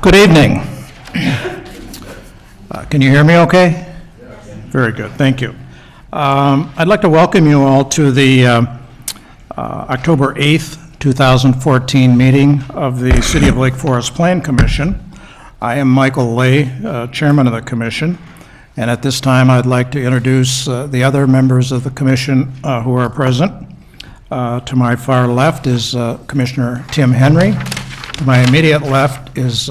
Good evening. Can you hear me okay? Very good, thank you. I'd like to welcome you all to the October 8th, 2014 meeting of the City of Lake Forest Plan Commission. I am Michael Lay, Chairman of the Commission, and at this time I'd like to introduce the other members of the Commission who are present. To my far left is Commissioner Tim Henry. To my immediate left is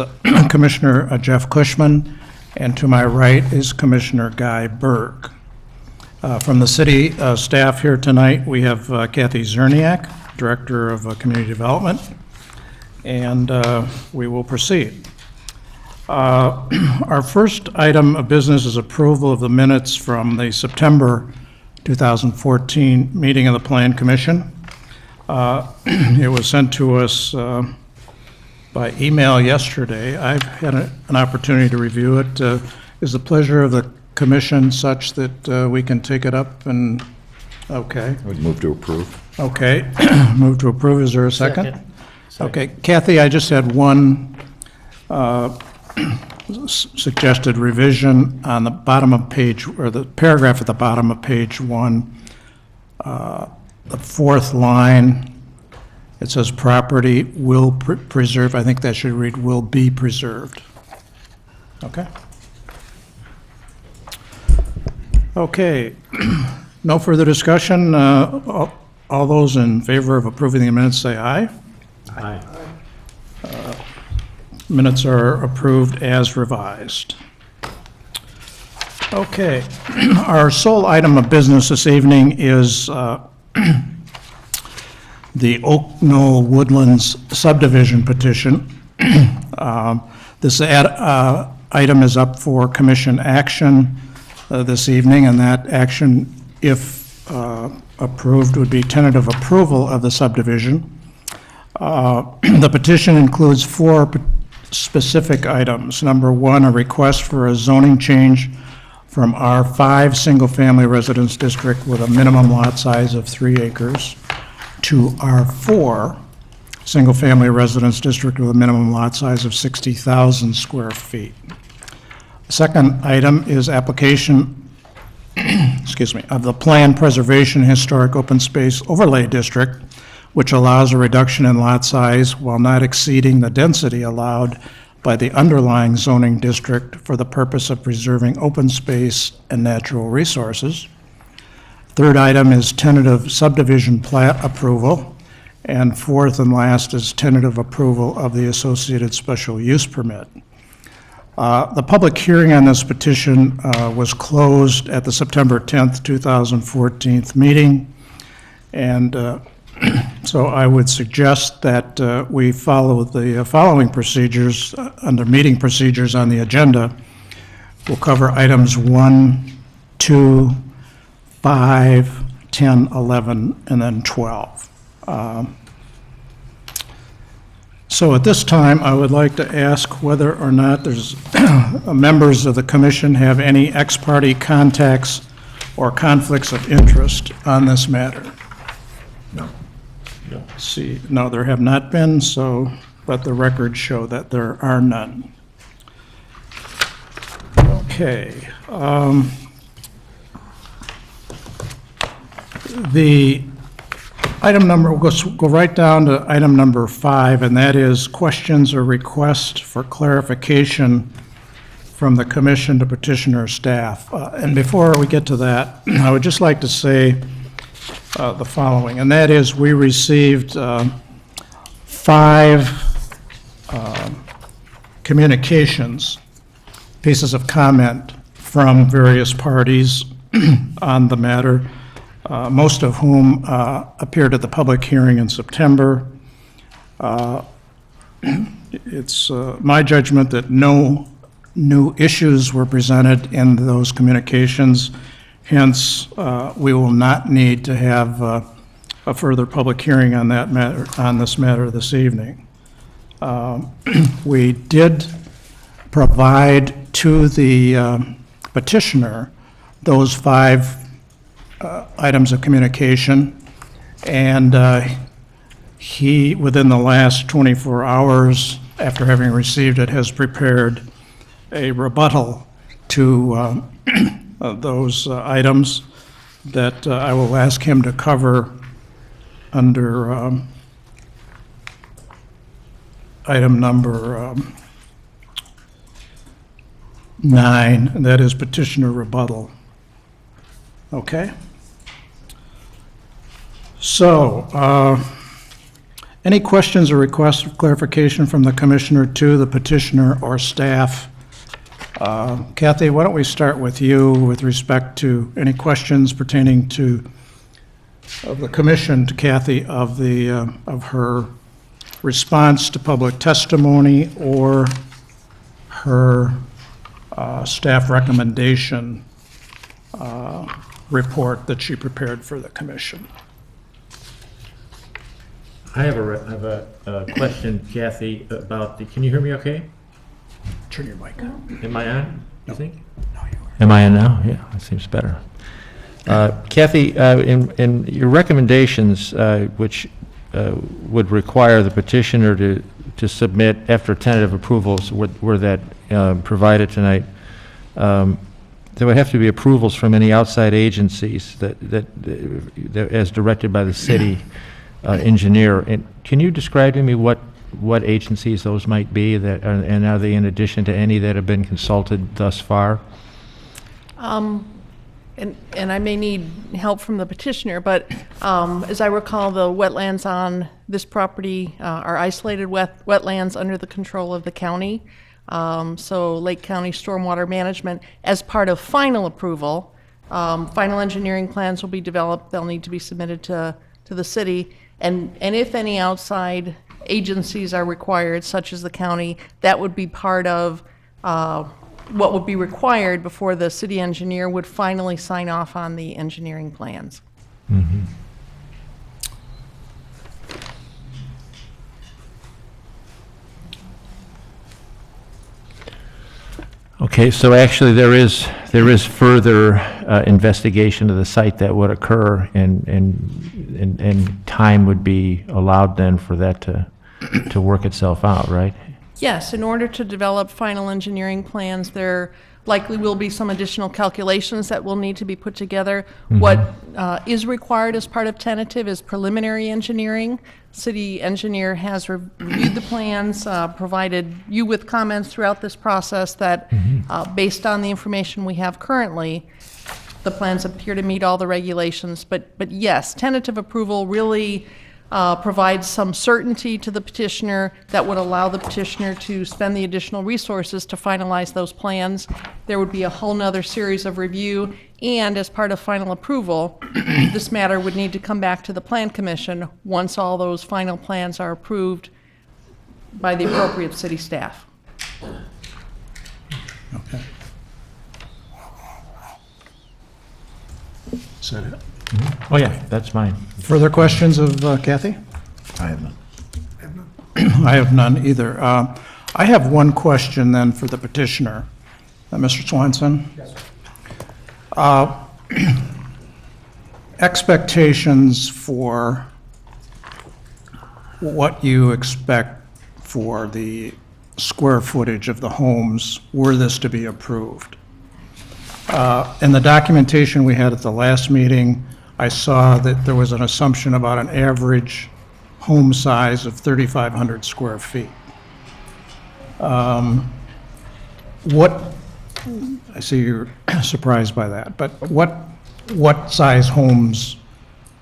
Commissioner Jeff Cushman, and to my right is Commissioner Guy Berg. From the city staff here tonight, we have Kathy Zerniak, Director of Community Development, and we will proceed. Our first item of business is approval of the minutes from the September 2014 meeting of the Plan Commission. It was sent to us by email yesterday. I've had an opportunity to review it. Is the pleasure of the commission such that we can take it up and, okay. I would move to approve. Okay, move to approve. Is there a second? Okay, Kathy, I just had one suggested revision on the bottom of page, or the paragraph at the bottom of page 1, the fourth line. It says property will preserve. I think that should read will be preserved. Okay. Okay. No further discussion. All those in favor of approving the minutes say aye. Aye. Minutes are approved as revised. Okay. Our sole item of business this evening is the Oak Knoll Woodlands subdivision petition. This item is up for commission action this evening, and that action, if approved, would be tentative approval of the subdivision. The petition includes 4 specific items. Number 1, a request for a zoning change from R5 single-family residence district with a minimum lot size of 3 acres to R4 single-family residence district with a minimum lot size of 60,000 square feet. The second item is application of the Plan Preservation Historic Open Space Overlay District, which allows a reduction in lot size while not exceeding the density allowed by the underlying zoning district for the purpose of preserving open space and natural resources. Third item is tentative subdivision plat approval, and fourth and last is tentative approval of the associated special use permit. The public hearing on this petition was closed at the September 10th, 2014 meeting, and so I would suggest that we follow the following procedures under meeting procedures on the agenda. We'll cover items 1, 2, 5, 10, 11, and then 12. So at this time, I would like to ask whether or not there's members of the commission have any ex-parte contacts or conflicts of interest on this matter. No. No. See, no, there have not been, so let the record show that there are none. Okay. The item number, we'll go right down to item number 5, and that is questions or requests for clarification from the commission to petitioner staff. And before we get to that, I would just like to say the following, and that is we received 5 communications, pieces of comment from various parties on the matter. Most of whom appeared at the public hearing in September. It's my judgment that no new issues were presented in those communications. Hence, we will not need to have a further public hearing on that matter, on this matter this evening. We did provide to the petitioner those 5 items of communication, and he, within the last 24 hours, after having received it, has prepared a rebuttal to those items that I will ask him to cover under item number 9, and that is petitioner rebuttal. Okay? So, any questions or requests for clarification from the commissioner to the petitioner or staff? Kathy, why don't we start with you with respect to any questions pertaining to, of the commission to Kathy, of her response to public testimony or her staff recommendation report that she prepared for the commission. I have a question, Kathy, about the, can you hear me okay? Turn your mic on. Am I on, you think? Am I on now? Yeah, that seems better. Kathy, in your recommendations, which would require the petitioner to submit after tentative approvals were that provided tonight, there would have to be approvals from any outside agencies that as directed by the city engineer. And can you describe to me what agencies those might be, and are they in addition to any that have been consulted thus far? And I may need help from the petitioner, but as I recall, the wetlands on this property are isolated wetlands under the control of the county. So Lake County Stormwater Management, as part of final approval, final engineering plans will be developed. They'll need to be submitted to the city. And if any outside agencies are required, such as the county, that would be part of what would be required before the city engineer would finally sign off on the engineering plans. Mm-hmm. Okay, so actually there is further investigation of the site that would occur, and time would be allowed then for that to work itself out, right? Yes, in order to develop final engineering plans, there likely will be some additional calculations that will need to be put together. Mm-hmm. What is required as part of tentative is preliminary engineering. City engineer has reviewed the plans, provided you with comments throughout this process that, based on the information we have currently, the plans appear to meet all the regulations. But yes, tentative approval really provides some certainty to the petitioner that would allow the petitioner to spend the additional resources to finalize those plans. There would be a whole nother series of review, and as part of final approval, this matter would need to come back to the Plan Commission once all those final plans are approved by the appropriate city staff. Okay. Is that it? Oh, yeah, that's mine. Further questions of Kathy? I have none. I have none either. I have one question then for the petitioner. Mr. Swanson? Yes, sir. Expectations for what you expect for the square footage of the homes were this to be approved. In the documentation we had at the last meeting, I saw that there was an assumption about an average home size of 3,500 square feet. What, I see you're surprised by that, but what size homes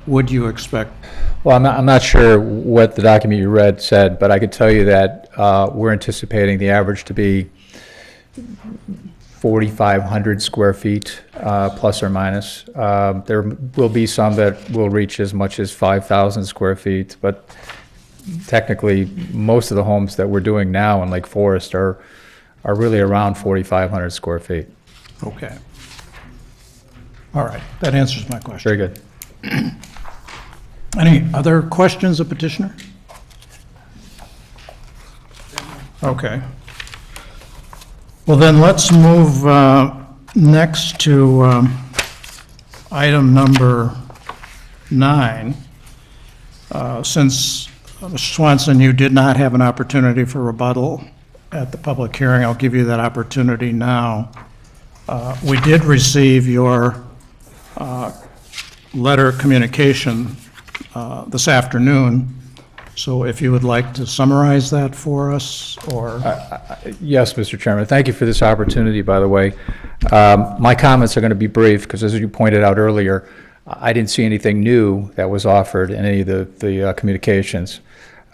would you expect? Well, I'm not sure what the document you read said, but I could tell you that we're anticipating the average to be 4,500 square feet, plus or minus. There will be some that will reach as much as 5,000 square feet, but technically, most of the homes that we're doing now in Lake Forest are really around 4,500 square feet. Okay. All right, that answers my question. Very good. Any other questions of petitioner? Okay. Well, then let's move next to item number 9. Since Mr. Swanson, you did not have an opportunity for rebuttal at the public hearing. I'll give you that opportunity now. We did receive your letter communication this afternoon, so if you would like to summarize that for us, or... Yes, Mr. Chairman. Thank you for this opportunity, by the way. My comments are going to be brief because, as you pointed out earlier, I didn't see anything new that was offered in any of the communications.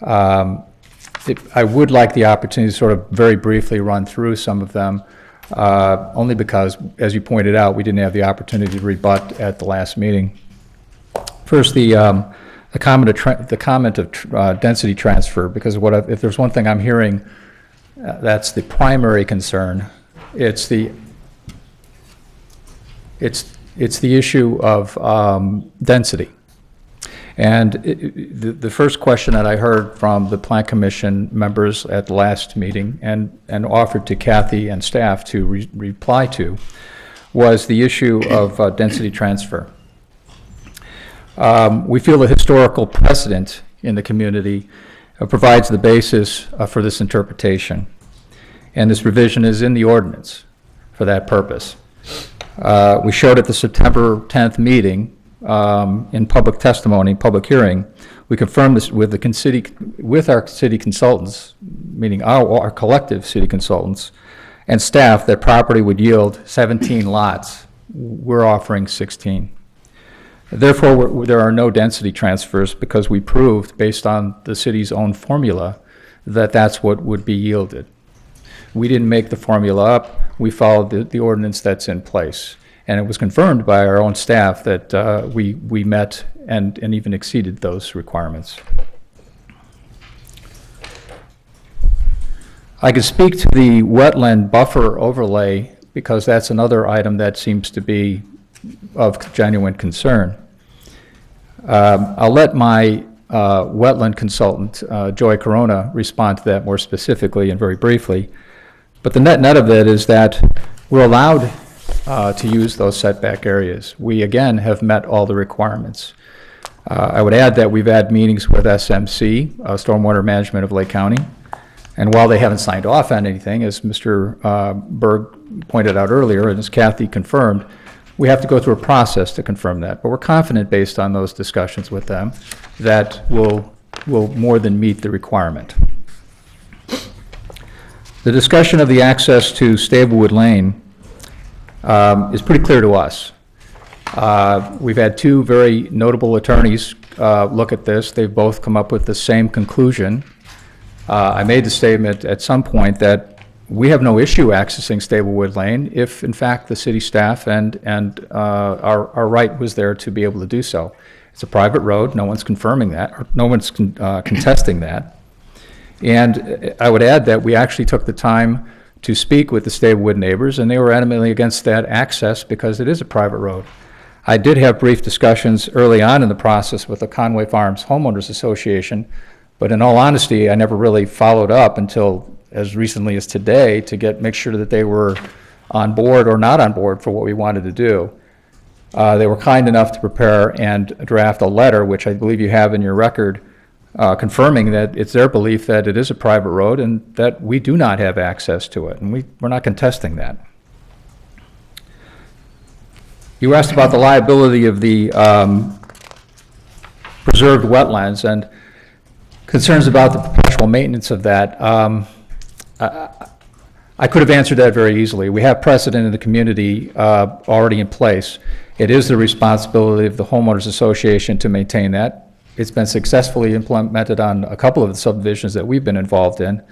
I would like the opportunity to sort of very briefly run through some of them, only because, as you pointed out, we didn't have the opportunity to rebut at the last meeting. First, the comment of density transfer, because if there's one thing I'm hearing, that's the primary concern. It's the issue of density. And the first question that I heard from the Plan Commission members at the last meeting and offered to Kathy and staff to reply to was the issue of density transfer. We feel the historical precedent in the community provides the basis for this interpretation. And this provision is in the ordinance for that purpose. We showed at the September 10th meeting in public testimony, public hearing, we confirmed this with our city consultants, meaning our collective city consultants, and staff that property would yield 17 lots. We're offering 16. Therefore, there are no density transfers because we proved, based on the city's own formula, that that's what would be yielded. We didn't make the formula up. We followed the ordinance that's in place. And it was confirmed by our own staff that we met and even exceeded those requirements. I could speak to the wetland buffer overlay because that's another item that seems to be of genuine concern. I'll let my wetland consultant, Joy Corona, respond to that more specifically and very briefly. But the net of it is that we're allowed to use those setback areas. We, again, have met all the requirements. I would add that we've had meetings with SMC, Stormwater Management of Lake County, and while they haven't signed off on anything, as Mr. Berg pointed out earlier, and as Kathy confirmed, we have to go through a process to confirm that. But we're confident, based on those discussions with them, that we'll more than meet the requirement. The discussion of the access to Stablewood Lane is pretty clear to us. We've had two very notable attorneys look at this. They've both come up with the same conclusion. I made the statement at some point that we have no issue accessing Stablewood Lane if, in fact, the city staff and our right was there to be able to do so. It's a private road. No one's confirming that, or no one's contesting that. And I would add that we actually took the time to speak with the Stablewood neighbors, and they were adamantly against that access because it is a private road. I did have brief discussions early on in the process with the Conway Farms Homeowners Association, but in all honesty, I never really followed up until as recently as today to make sure that they were on board or not on board for what we wanted to do. They were kind enough to prepare and draft a letter, which I believe you have in your record, confirming that it's their belief that it is a private road and that we do not have access to it, and we're not contesting that. You asked about the liability of the preserved wetlands and concerns about the perpetual maintenance of that. I could have answered that very easily. We have precedent in the community already in place. It is the responsibility of the Homeowners Association to maintain that. It's been successfully implemented on a couple of the subdivisions that we've been involved in,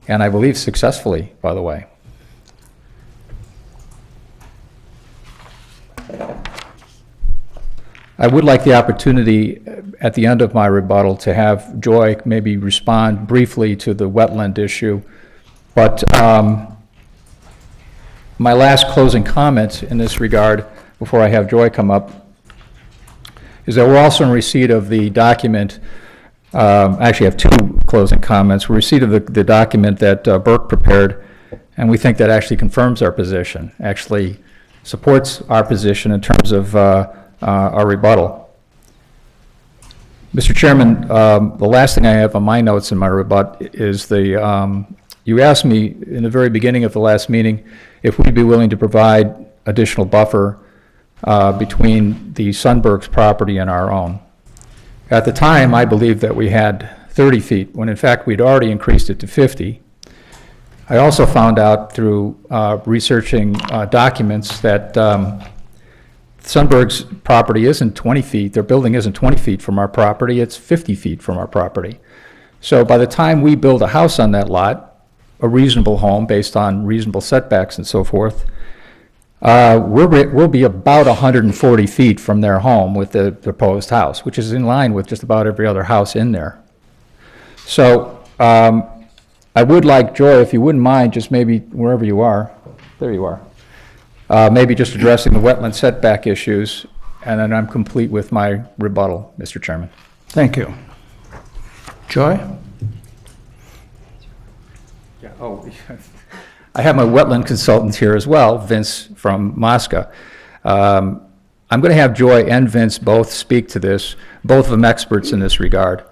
and I believe successfully, by the way. I would like the opportunity at the end of my rebuttal to have Joy maybe respond briefly to the wetland issue, but my last closing comment in this regard before I have Joy come up is that we're also in receipt of the document. I actually have two closing comments. We're in receipt of the document that Burke prepared, and we think that actually confirms our position, actually supports our position in terms of our rebuttal. Mr. Chairman, the last thing I have on my notes in my rebut is you asked me in the very beginning of the last meeting if we'd be willing to provide additional buffer between the Sunberg's property and our own. At the time, I believed that we had 30 feet, when in fact we'd already increased it to 50. I also found out through researching documents that Sunberg's property isn't 20 feet, their building isn't 20 feet from our property, it's 50 feet from our property. So by the time we build a house on that lot, a reasonable home based on reasonable setbacks and so forth, we'll be about 140 feet from their home with the proposed house, which is in line with just about every other house in there. So I would like, Joy, if you wouldn't mind, just maybe wherever you are, there you are, maybe just addressing the wetland setback issues, and then I'm complete with my rebuttal, Mr. Chairman. Thank you. Joy? Yeah, oh, I have my wetland consultant here as well, Vince from Mosca. I'm going to have Joy and Vince both speak to this, both of them experts in this regard.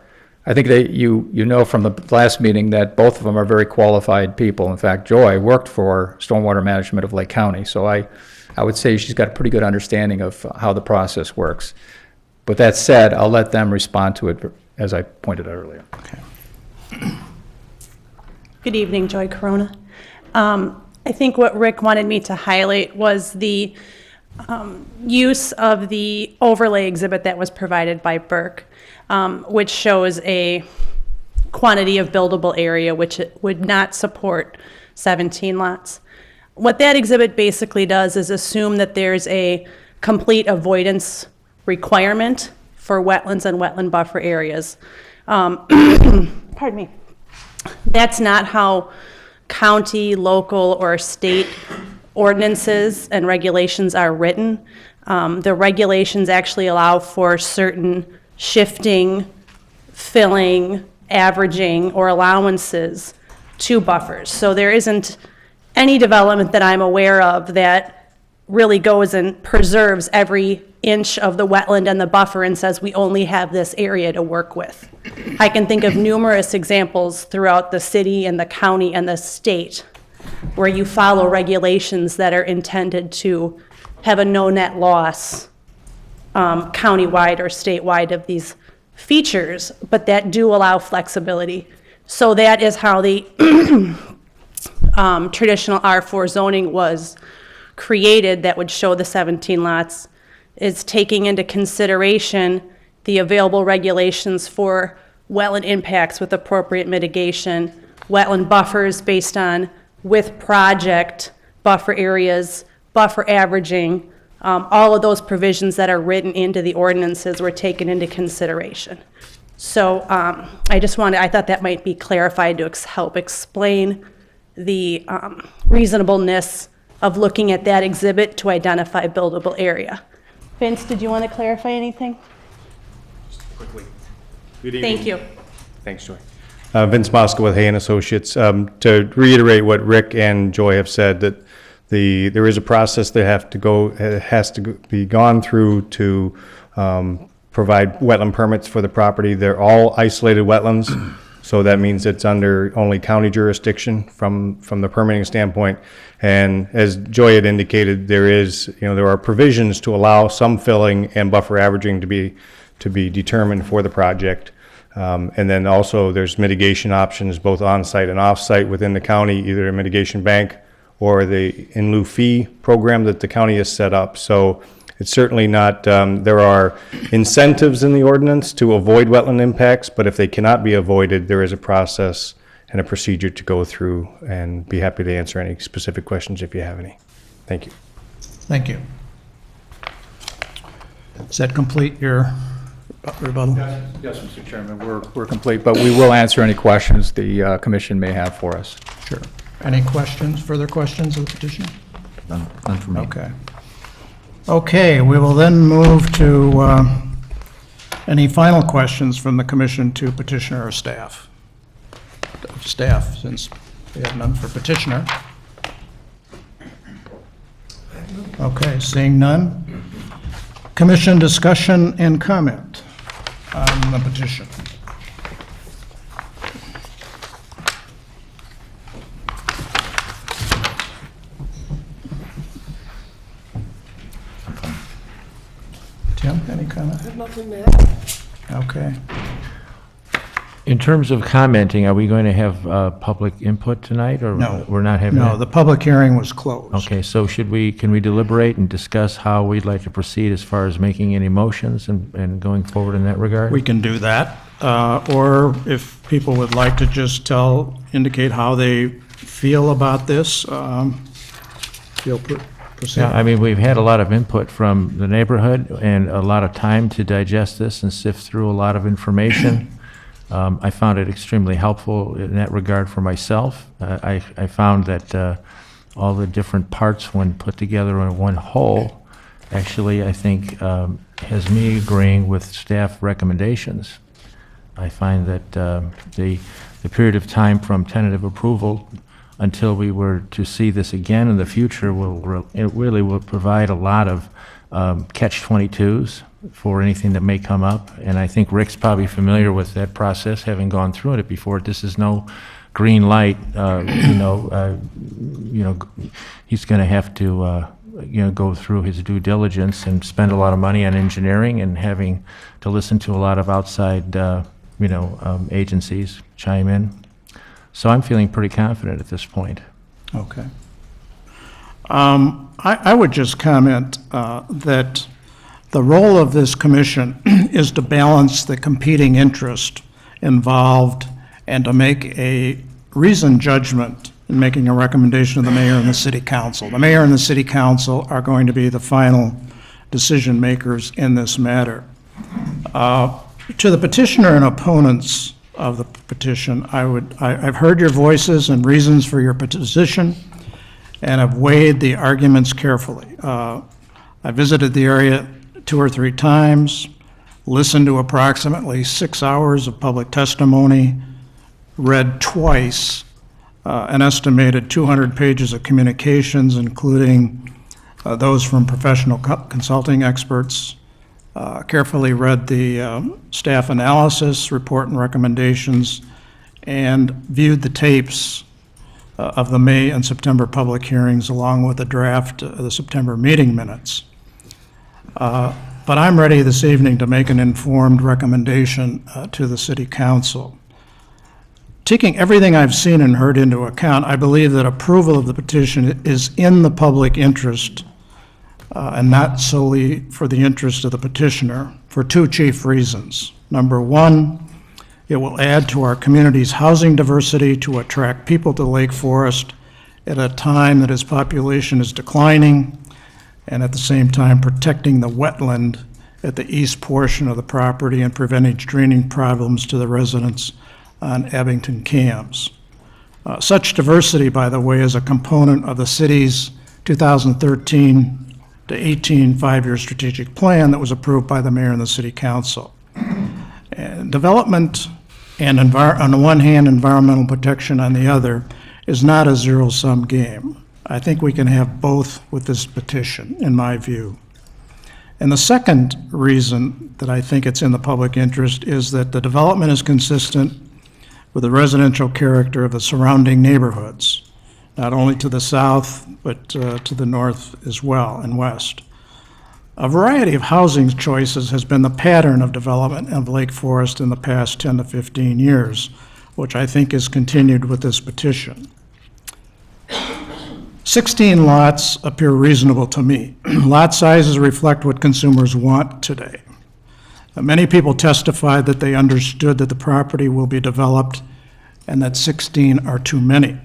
I think that you know from the last meeting that both of them are very qualified people. In fact, Joy worked for Stormwater Management of Lake County, so I would say she's got a pretty good understanding of how the process works. But that said, I'll let them respond to it as I pointed out earlier. Okay. Good evening, Joy Corona. I think what Rick wanted me to highlight was the use of the overlay exhibit that was provided by Burke, which shows a quantity of buildable area which it would not support 17 lots. What that exhibit basically does is assume that there's a complete avoidance requirement for wetlands and wetland buffer areas. Pardon me. That's not how county, local, or state ordinances and regulations are written. The regulations actually allow for certain shifting, filling, averaging, or allowances to buffers. So there isn't any development that I'm aware of that really goes and preserves every inch of the wetland and the buffer and says we only have this area to work with. I can think of numerous examples throughout the city and the county and the state where you follow regulations that are intended to have a no net loss countywide or statewide of these features, but that do allow flexibility. So that is how the traditional R4 zoning was created that would show the 17 lots, is taking into consideration the available regulations for wetland impacts with appropriate mitigation, wetland buffers based on with project buffer areas, buffer averaging, all of those provisions that are written into the ordinances were taken into consideration. So I thought that might be clarified to help explain the reasonableness of looking at that exhibit to identify buildable area. Vince, did you want to clarify anything? Quickly. Good evening. Thank you. Thanks, Joy. Vince Mosca with Hay and Associates. To reiterate what Rick and Joy have said, that there is a process that has to be gone through to provide wetland permits for the property. They're all isolated wetlands, so that means it's under only county jurisdiction from the permitting standpoint. And as Joy had indicated, there are provisions to allow some filling and buffer averaging to be determined for the project. And then also there's mitigation options both on-site and off-site within the county, either a mitigation bank or the in lieu fee program that the county has set up. So it's certainly not, there are incentives in the ordinance to avoid wetland impacts, but if they cannot be avoided, there is a process and a procedure to go through, and be happy to answer any specific questions if you have any. Thank you. Thank you. Does that complete your rebuttal? Yes, Mr. Chairman, we're complete, but we will answer any questions the commission may have for us. Sure. Any questions, further questions of the petitioner? None for me. Okay. Okay, we will then move to any final questions from the commission to petitioner or staff. Staff, since we have none for petitioner. Okay, seeing none. Commission discussion and comment. on the petition? Tim, any comment? Nothing there. Okay. In terms of commenting, are we going to have public input tonight, or No. we're not having No, that? the public hearing was closed. Okay, so can we deliberate and discuss how we'd like to proceed as far as making any motions and going forward in that regard? We can do that, or if people would like to just indicate how they feel about this, proceed. Yeah, I mean, we've had a lot of input from the neighborhood and a lot of time to digest this and sift through a lot of information. I found it extremely helpful in that regard for myself. I found that all the different parts, when put together in one whole, actually, I think, has me agreeing with staff recommendations. I find that the period of time from tentative approval until we were to see this again in the future it really will provide a lot of catch-22s for anything that may come up. And I think Rick's probably familiar with that process, having gone through it before. This is no green light, he's going to have to, go through his due diligence and spend a lot of money on engineering and having to listen to a lot of outside, agencies chime in. So I'm feeling pretty confident at this point. Okay. I would just comment that the role of this commission is to balance the competing interest involved and to make a reasoned judgment in making a recommendation to the mayor and the city council. The mayor and the city council are going to be the final decision makers in this matter. To the petitioner and opponents of the petition, I've heard your voices and reasons for your position, and I've weighed the arguments carefully. I visited the area 2 or 3 times, listened to approximately 6 hours of public testimony, read twice an estimated 200 pages of communications, including those from professional consulting experts, carefully read the staff analysis report and recommendations, and viewed the tapes of the May and September public hearings along with the draft of the September meeting minutes. But I'm ready this evening to make an informed recommendation to the City Council. Taking everything I've seen and heard into account, I believe that approval of the petition is in the public interest and not solely for the interest of the petitioner, for 2 chief reasons. Number 1, it will add to our community's housing diversity to attract people to Lake Forest at a time that its population is declining, and at the same time protecting the wetland at the east portion of the property and preventing draining problems to the residents on Abington Cams. Such diversity, by the way, is a component of the city's 2013 to 18 5-year strategic plan that was approved by the mayor and the city council. And development and on the one hand, environmental protection on the other is not a zero-sum game. I think we can have both with this petition, in my view. And the second reason that I think it's in the public interest is that the development is consistent with the residential character of the surrounding neighborhoods, not only to the south, but to the north as well and west. A variety of housing choices has been the pattern of development of Lake Forest in the past 10 to 15 years, which I think is continued with this petition. 16 lots appear reasonable to me. Lot sizes reflect what consumers want today. Many people testified that they understood that the property will be developed and that 16 are too many.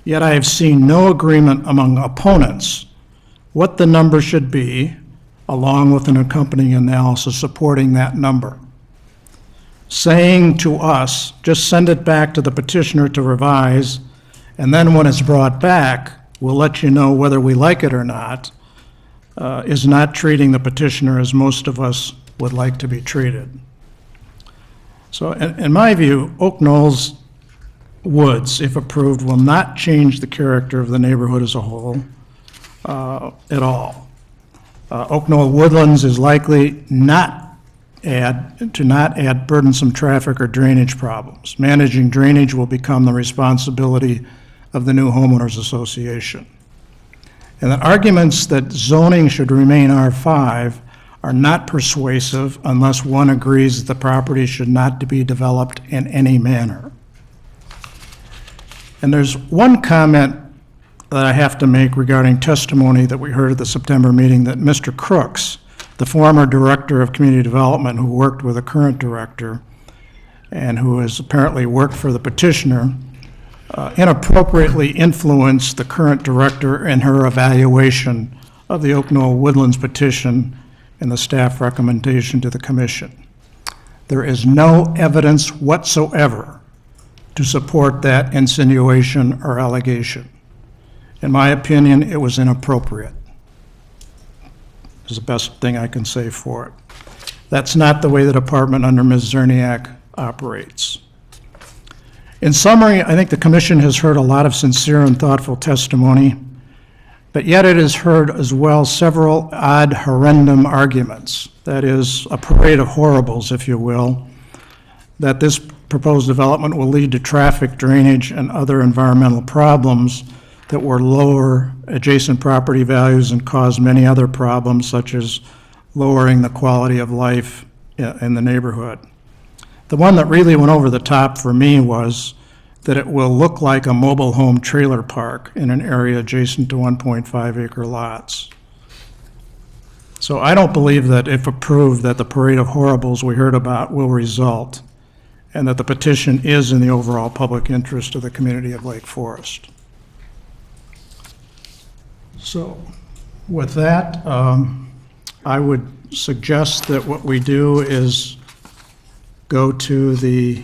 Yet I have seen no agreement among opponents what the number should be, along with an accompanying analysis supporting that number. Saying to us, just send it back to the petitioner to revise, and then when it's brought back, we'll let you know whether we like it or not, is not treating the petitioner as most of us would like to be treated. So in my view, Oak Knolls Woods, if approved, will not change the character of the neighborhood as a whole at all. Oak Knoll Woodlands is likely not add burdensome traffic or drainage problems. Managing drainage will become the responsibility of the new homeowners association. And the arguments that zoning should remain R5 are not persuasive unless one agrees that the property should not be developed in any manner. And there's one comment that I have to make regarding testimony that we heard at the September meeting, that Mr. Crooks, the former director of community development who worked with the current director and who has apparently worked for the petitioner, inappropriately influenced the current director in her evaluation of the Oak Knoll Woodlands petition and the staff recommendation to the commission. There is no evidence whatsoever to support that insinuation or allegation. In my opinion, it was inappropriate. Is the best thing I can say for it. That's not the way the department under Ms. Zerniak operates. In summary, I think the commission has heard a lot of sincere and thoughtful testimony, but yet it has heard as well several ad horrendum arguments, that is, a parade of horribles, if you will, that this proposed development will lead to traffic, drainage, and other environmental problems that will lower adjacent property values and cause many other problems, such as lowering the quality of life in the neighborhood. The one that really went over the top for me was that it will look like a mobile home trailer park in an area adjacent to 1.5 acre lots. So I don't believe that, if approved, that the parade of horribles we heard about will result, and that the petition is in the overall public interest of the community of Lake Forest. So with that, I would suggest that what we do is go to the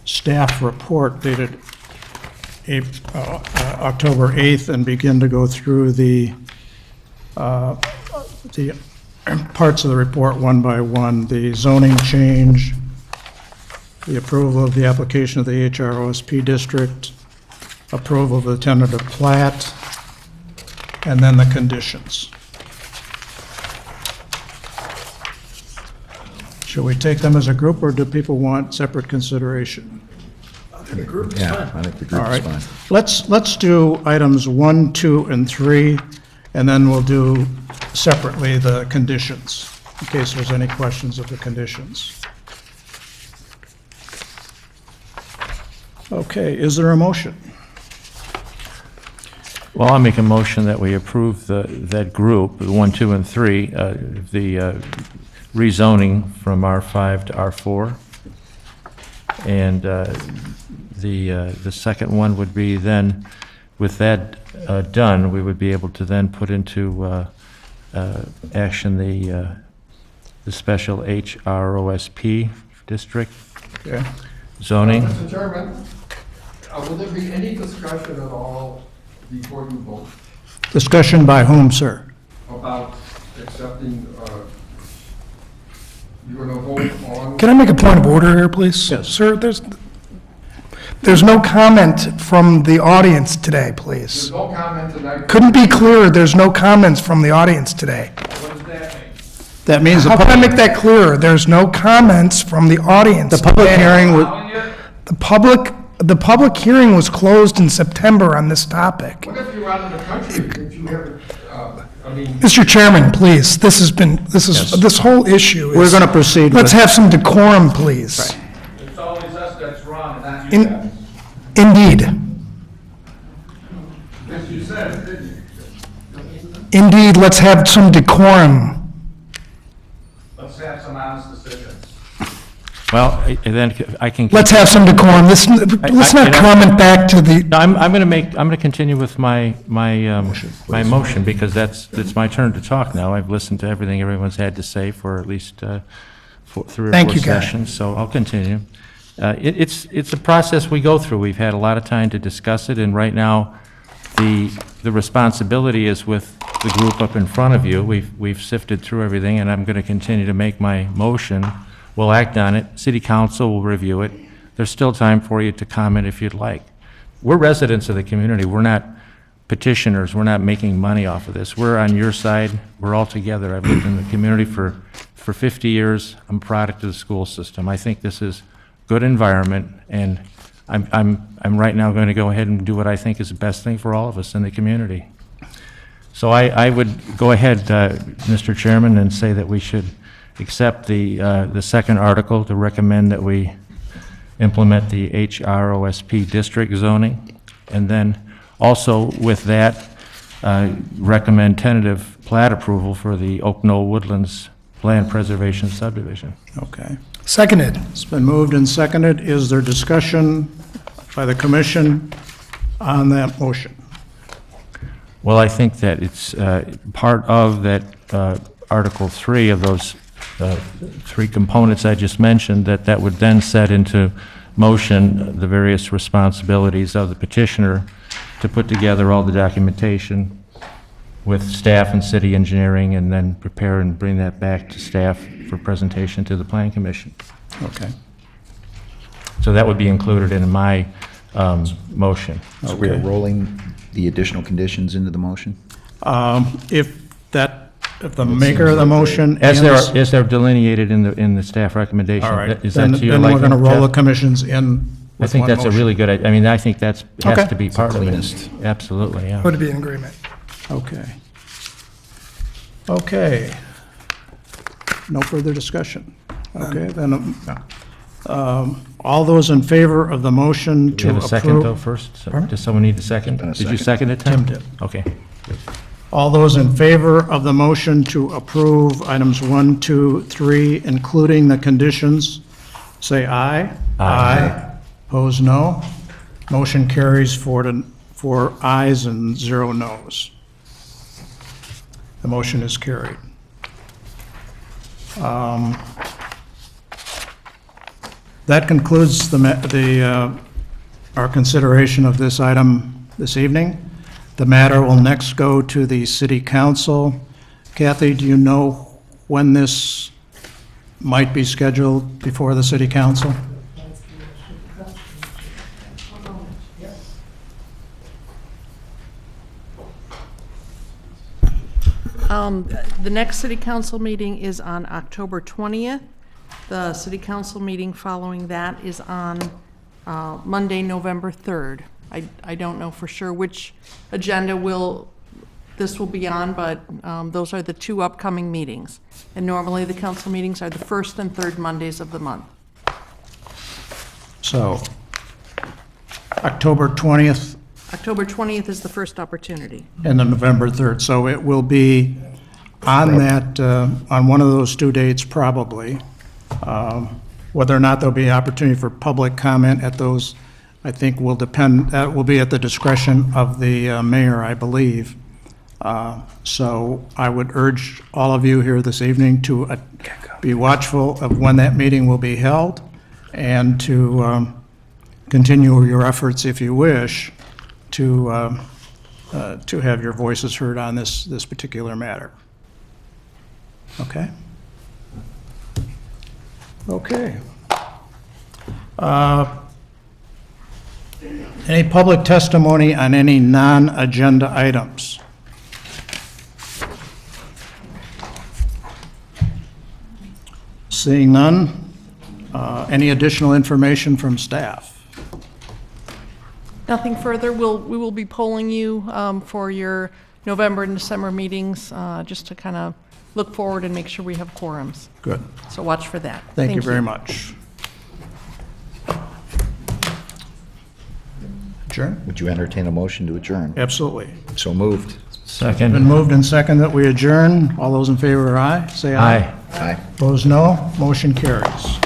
staff report dated October 8th and begin to go through the parts of the report one by one. The zoning change, the approval of the application of the HROSP district, approval of the tentative plat, and then the conditions. Should we take them as a group, or do people want separate consideration? Yeah, I think the group All right. is fine. Let's do items 1, 2, and 3, and then we'll do separately the conditions, in case there's any questions of the conditions. Okay, is there a motion? Well, I'll make a motion that we approve that group, the 1, 2, and 3, the rezoning from R5 to R4. And the second one would be then, with that done, we would be able to then put into action the special HROSP district Okay. zoning. Mr. Chairman, will there be any discussion at all before you vote Discussion by whom, sir? about accepting, you're going to vote on? Can I make a point of order here, please? Yes. Sir, there's no comment from the audience today, There's please. no comment tonight. Couldn't be clearer, there's no comments from the audience today. What does that mean? That means How can I make that clearer? There's no comments from the audience the public today. hearing would, Allowing it? The public hearing was closed in September on this topic. What if you're out of the country, if you haven't, I mean, Mr. Chairman, please, this whole issue is... we're going to proceed Let's with, have some decorum, please. it's always us that's wrong, and not you In- guys. Indeed. As you said, didn't you? Indeed, let's have some decorum. Let's have some honest decisions. Well, then I can. Let's have some decorum. Let's you not know- comment back to the... No, I'm going to continue with my motion, because it's my turn to talk now. I've listened to everything everyone's had to say for at least 3 or 4 Thank you, Guy. sessions, so I'll continue. It's a process we go through. We've had a lot of time to discuss it, and right now, the responsibility is with the group up in front of you. We've sifted through everything, and I'm going to continue to make my motion. We'll act on it. City council will review it. There's still time for you to comment if you'd like. We're residents of the community. We're not petitioners. We're not making money off of this. We're on your side. We're all together. I've lived in the community for for 50 years. I'm a product of the school system. I think this is good environment, and I'm right now going to go ahead and do what I think is the best thing for all of us in the community. So I would go ahead, Mr. Chairman, and say that we should accept the second article to recommend that we implement the HROSP district zoning, and then also with that, recommend tentative plat approval for the Oak Knoll Woodlands Land Preservation Subdivision. Okay. Seconded. It's been moved and seconded. Is there discussion by the commission on that motion? Well, I think that it's part of that Article 3 of those three components I just mentioned, that would then set into motion the various responsibilities of the petitioner to put together all the documentation with staff and city engineering, and then prepare and bring that back to staff for presentation to the Plan Commission. Okay. So that would be included in my motion. So we are rolling the additional conditions into the motion? If the maker of the motion. As and the- they're delineated in the staff recommendation. All right, Is then that to your then we're liking, going to roll the Jeff? commissions in I with think one that's a motion. really good, I mean, I think that's, has Okay. to be part of cleanest. it. Absolutely, yeah. Would be in agreement. Okay. Okay. No further discussion. Okay, then, all those in favor of the motion Do to we approve. have a second, though, first? Does someone need a second? And a Did you second. second it, Tim? Tim did. Okay. All those in favor of the motion to approve items 1, 2, 3, including the conditions, say aye. Aye. Opposed, no. Motion carries 4 ayes and 0 noes. The motion is carried. That concludes our consideration of this item this evening. The matter will next go to the city council. Kathy, do you know when this might be scheduled before the city council? The next city council meeting is on October 20th. The city council meeting following that is on Monday, November 3rd. I don't know for sure which agenda this will be on, but those are the 2 upcoming meetings. And normally the council meetings are the 1st and 3rd Mondays of the month. So, October 20th October 20th is the first opportunity. and then November 3rd. So it will be on that, on one of those 2 dates probably. Whether or not there'll be opportunity for public comment at those, I think will depend, that will be at the discretion of the mayor, I believe. So I would urge all of you here this evening to be watchful of when that meeting will be held, and to continue your efforts, if you wish, to have your voices heard on this particular matter. Okay? Okay. Any public testimony on any non-agenda items? Seeing none, any additional information from staff? Nothing further. We will be polling you for your November and December meetings, just to kind of look forward and make sure we have quorums. Good. So watch for that. Thank you very much. Adjourn? Would you entertain a motion to adjourn? Absolutely. So moved. Been Second. moved and seconded that we adjourn. All those in favor, aye? Say aye. Aye. Aye. Opposed, no. Motion carries.